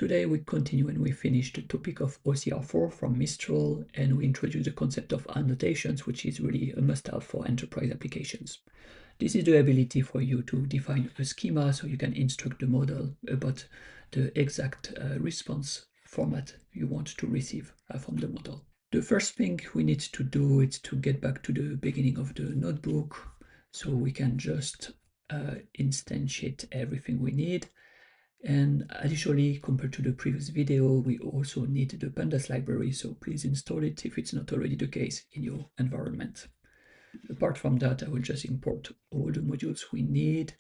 Today we continue and we finish the topic of OCR 4 from Mistral, and we introduce the concept of annotations, which is really a must-have for enterprise applications. This is the ability for you to define a schema so you can instruct the model about the exact response format you want to receive from the model. The first thing we need to do is to get back to the beginning of the notebook so we can just instantiate everything we need. And additionally, compared to the previous video, we also need the pandas library, so please install it if it's not already the case in your environment. Apart from that, I will just import all the modules we need,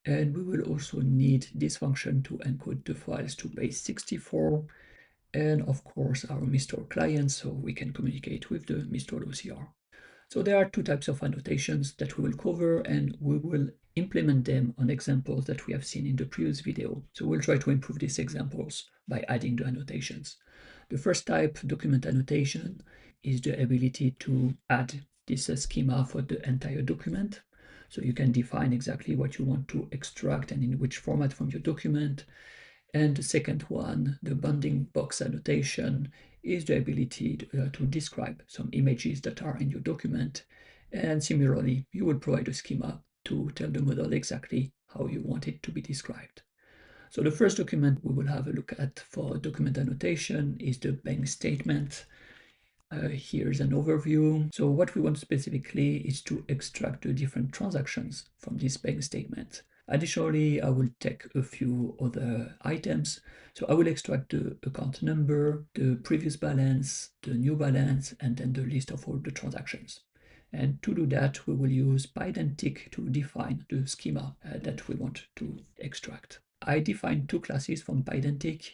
and we will also need this function to encode the files to base 64, and of course our Mistral client, so we can communicate with the Mistral OCR. So there are two types of annotations that we will cover, and we will implement them on examples that we have seen in the previous video. So we'll try to improve these examples by adding the annotations. The first type, document annotation, is the ability to add this schema for the entire document. So you can define exactly what you want to extract and in which format from your document. And the second one, the bounding box annotation, is the ability to describe some images that are in your document. And similarly, you will provide a schema to tell the model exactly how you want it to be described. So the first document we will have a look at for document annotation is the bank statement. Here's an overview. So what we want specifically is to extract the different transactions from this bank statement. Additionally, I will take a few other items. So I will extract the account number, the previous balance, the new balance, and then the list of all the transactions. And to do that, we will use Pydantic to define the schema that we want to extract. I define two classes from Pydantic,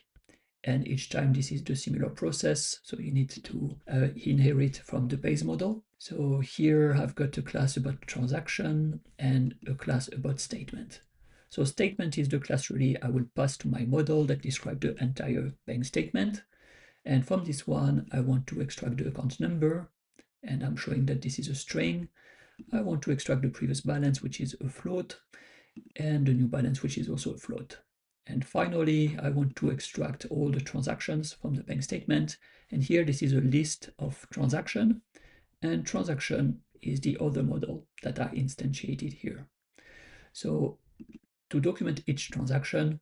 and each time this is the similar process. So you need to inherit from the base model. So here I've got a class about transaction and a class about statement. So statement is the class really I will pass to my model that describes the entire bank statement. And from this one, I want to extract the account number, and I'm showing that this is a string. I want to extract the previous balance, which is a float, and the new balance, which is also a float. And finally, I want to extract all the transactions from the bank statement. And here, this is a list of transaction, and transaction is the other model that I instantiated here. So to document each transaction,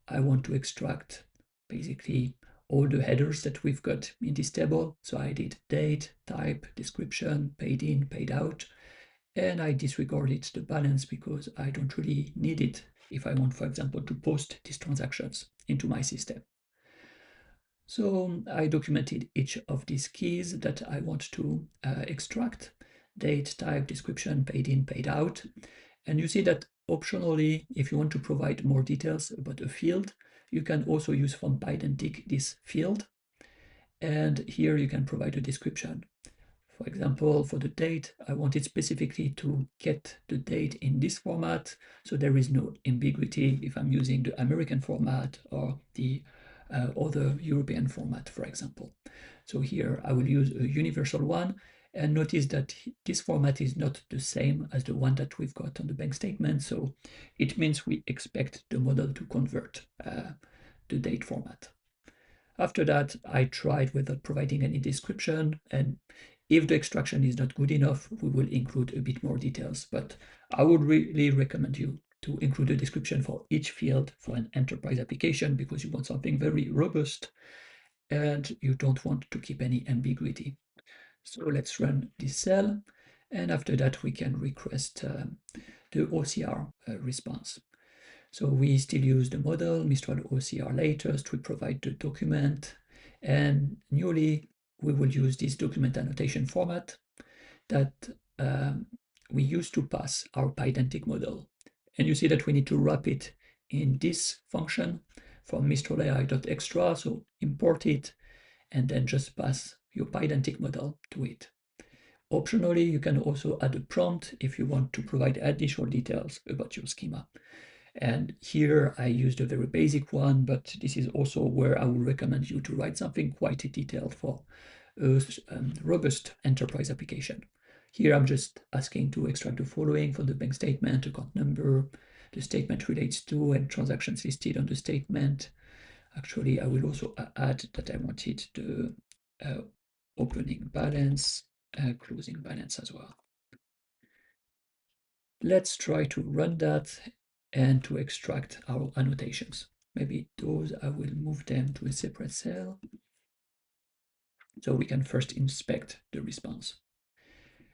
I want to extract basically all the headers that we've got in this table. So I did date, type, description, paid in, paid out, and I disregarded the balance because I don't really need it if I want, for example, to post these transactions into my system. So I documented each of these keys that I want to extract: date, type, description, paid in, paid out. And you see that optionally, if you want to provide more details about a field, you can also use from Pydantic this field. And here you can provide a description. For example, for the date, I wanted specifically to get the date in this format, so there is no ambiguity if I'm using the American format or the other European format, for example. So here I will use a universal one, and notice that this format is not the same as the one that we've got on the bank statement, so it means we expect the model to convert the date format. After that, I tried without providing any description, and if the extraction is not good enough, we will include a bit more details, but I would really recommend you to include a description for each field for an enterprise application because you want something very robust and you don't want to keep any ambiguity. So let's run this cell, and after that we can request the OCR response. So we still use the model, Mistral OCR latest, we provide the document, and newly we will use this document annotation format that we use to pass our Pydantic model. And you see that we need to wrap it in this function from Mistral AI.extra, so import it, and then just pass your Pydantic model to it. Optionally, you can also add a prompt if you want to provide additional details about your schema. And here I used a very basic one, but this is also where I would recommend you to write something quite detailed for a robust enterprise application. Here I'm just asking to extract the following from the bank statement: account number, the statement relates to, and transactions listed on the statement. Actually, I will also add that I wanted the opening balance, closing balance as well. Let's try to run that and to extract our annotations. Maybe those, I will move them to a separate cell so we can first inspect the response.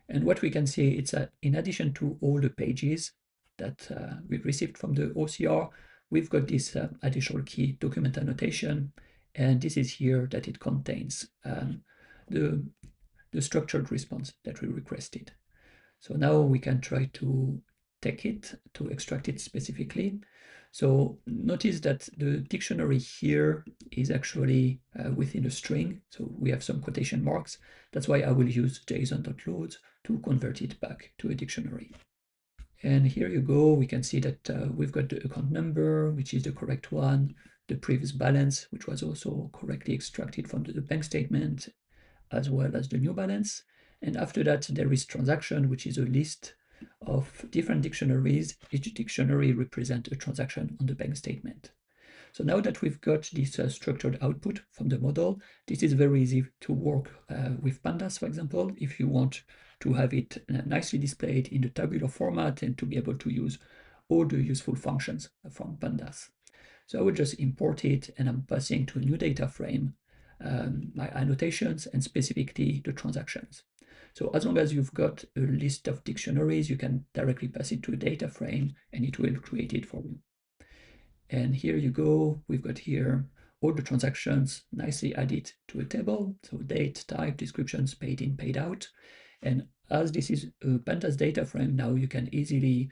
And what we can see, it's in addition to all the pages that we received from the OCR, we've got this additional key document annotation, and this is here that it contains the structured response that we requested. So now we can try to take it to extract it specifically. So notice that the dictionary here is actually within a string. So we have some quotation marks. That's why I will use json.loads to convert it back to a dictionary. And here you go, we can see that we've got the account number, which is the correct one, the previous balance, which was also correctly extracted from the bank statement, as well as the new balance. And after that, there is transaction, which is a list of different dictionaries. Each dictionary represents a transaction on the bank statement. So now that we've got this structured output from the model, this is very easy to work with pandas, for example, if you want to have it nicely displayed in the tabular format and to be able to use all the useful functions from pandas. So I will just import it, and I'm passing to a new data frame my annotations and specifically the transactions. So as long as you've got a list of dictionaries, you can directly pass it to a data frame and it will create it for you. And here you go, we've got here all the transactions nicely added to a table. So date, type, descriptions, paid in, paid out. And as this is a pandas data frame, now you can easily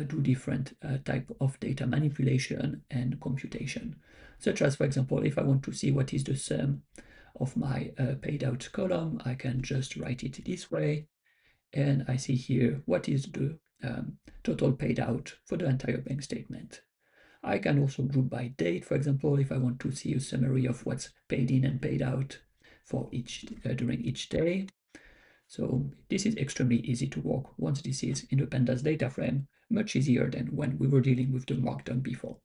do different type of data manipulation and computation. Such as, for example, if I want to see what is the sum of my paid out column, I can just write it this way. And I see here what is the total paid out for the entire bank statement. I can also group by date, for example, if I want to see a summary of what's paid in and paid out for each during each day. So this is extremely easy to work once this is in the pandas data frame, much easier than when we were dealing with the markdown before.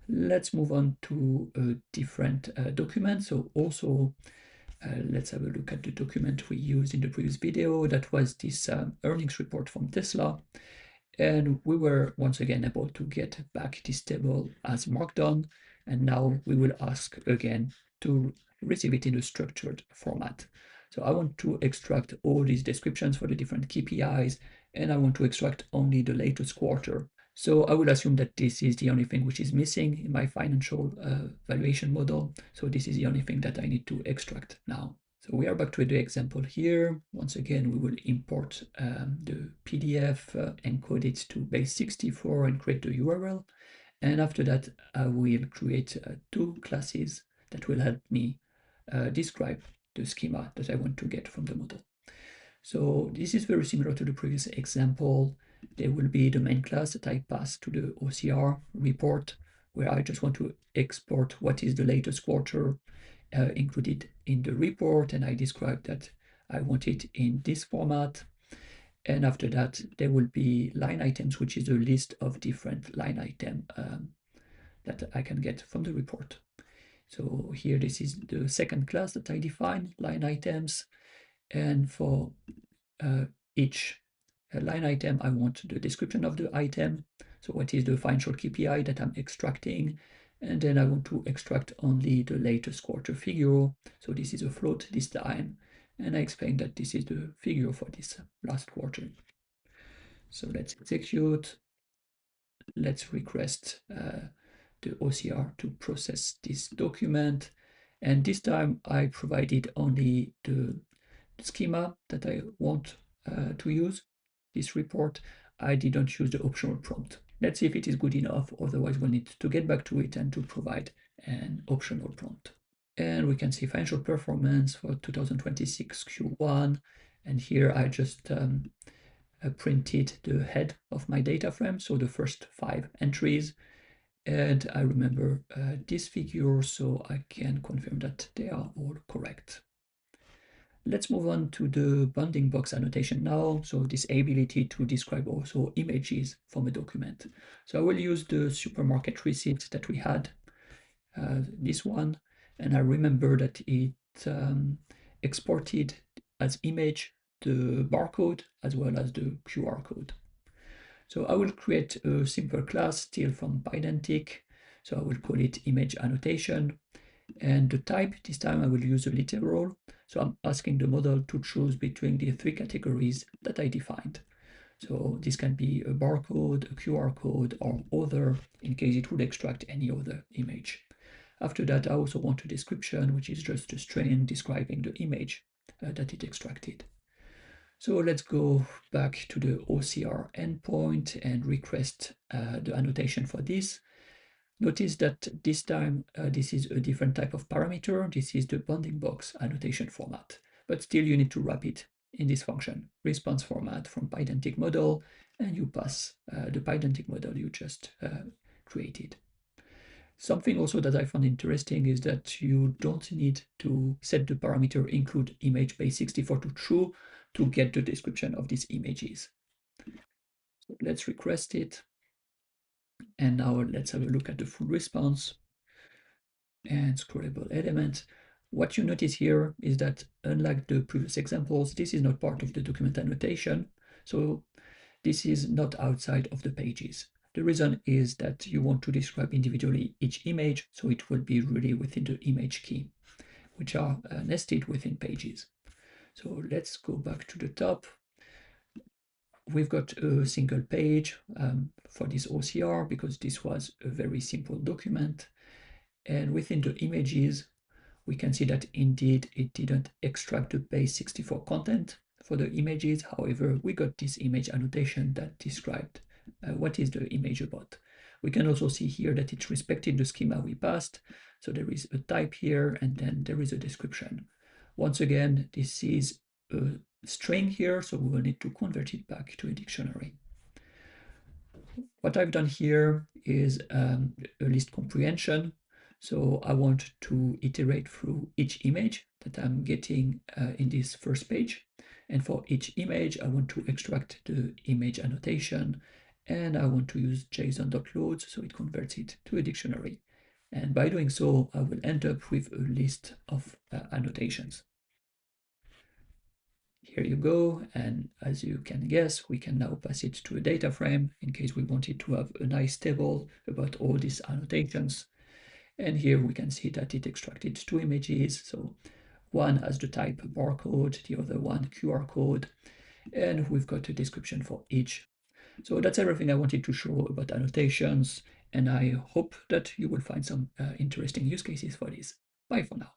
Let's move on to a different document. So also, let's have a look at the document we used in the previous video. That was this earnings report from Tesla. And we were once again able to get back this table as markdown. And now we will ask again to receive it in a structured format. So I want to extract all these descriptions for the different KPIs, and I want to extract only the latest quarter. So I will assume that this is the only thing which is missing in my financial valuation model. So this is the only thing that I need to extract now. So we are back to the example here. Once again, we will import the PDF, encode it to base64 and create the URL. And after that, I will create two classes that will help me describe the schema that I want to get from the model. So this is very similar to the previous example. There will be the main class that I pass to the OCR report, where I just want to export what is the latest quarter included in the report, and I describe that I want it in this format. And after that, there will be line items, which is a list of different line items that I can get from the report. So here, this is the second class that I define, line items. And for each line item, I want the description of the item. So what is the financial KPI that I'm extracting? And then I want to extract only the latest quarter figure. So this is a float this time. And I explain that this is the figure for this last quarter. So let's execute. Let's request the OCR to process this document. And this time I provided only the schema that I want to use, this report. I didn't use the optional prompt. Let's see if it is good enough, otherwise we'll need to get back to it and to provide an optional prompt. And we can see financial performance for 2026 Q1. And here I just printed the head of my data frame, so the first 5 entries. And I remember this figure, so I can confirm that they are all correct. Let's move on to the bounding box annotation now. So this ability to describe also images from a document. So I will use the supermarket receipt that we had this one, and I remember that it exported as image the barcode as well as the QR code. So I will create a simple class still from Pydantic. So I will call it image annotation. And the type, this time I will use a literal. So I'm asking the model to choose between the three categories that I defined. So this can be a barcode, a QR code, or other, in case it would extract any other image. After that, I also want a description, which is just a string describing the image that it extracted. So let's go back to the OCR endpoint and request the annotation for this. Notice that this time this is a different type of parameter. This is the bounding box annotation format, but still you need to wrap it in this function, response format from Pydantic model, and you pass the Pydantic model you just created. Something also that I found interesting is that you don't need to set the parameter include image base64 to true to get the description of these images. So let's request it. And now let's have a look at the full response and scrollable elements. What you notice here is that unlike the previous examples, this is not part of the document annotation. So this is not outside of the pages. The reason is that you want to describe individually each image, so it will be really within the image key, which are nested within pages. So let's go back to the top. We've got a single page for this OCR because this was a very simple document. And within the images, we can see that indeed it didn't extract the base64 content for the images. However, we got this image annotation that described what is the image about. We can also see here that it respected the schema we passed. So there is a type here, and then there is a description. Once again, this is a string here, so we will need to convert it back to a dictionary. What I've done here is a list comprehension. So I want to iterate through each image that I'm getting in this first page. And for each image, I want to extract the image annotation, and I want to use JSON.loads so it converts it to a dictionary. And by doing so, I will end up with a list of annotations. Here you go, and as you can guess, we can now pass it to a data frame in case we wanted to have a nice table about all these annotations. And here we can see that it extracted two images, so one has the type barcode, the other one QR code, and we've got a description for each. So that's everything I wanted to show about annotations, and I hope that you will find some interesting use cases for this. Bye for now.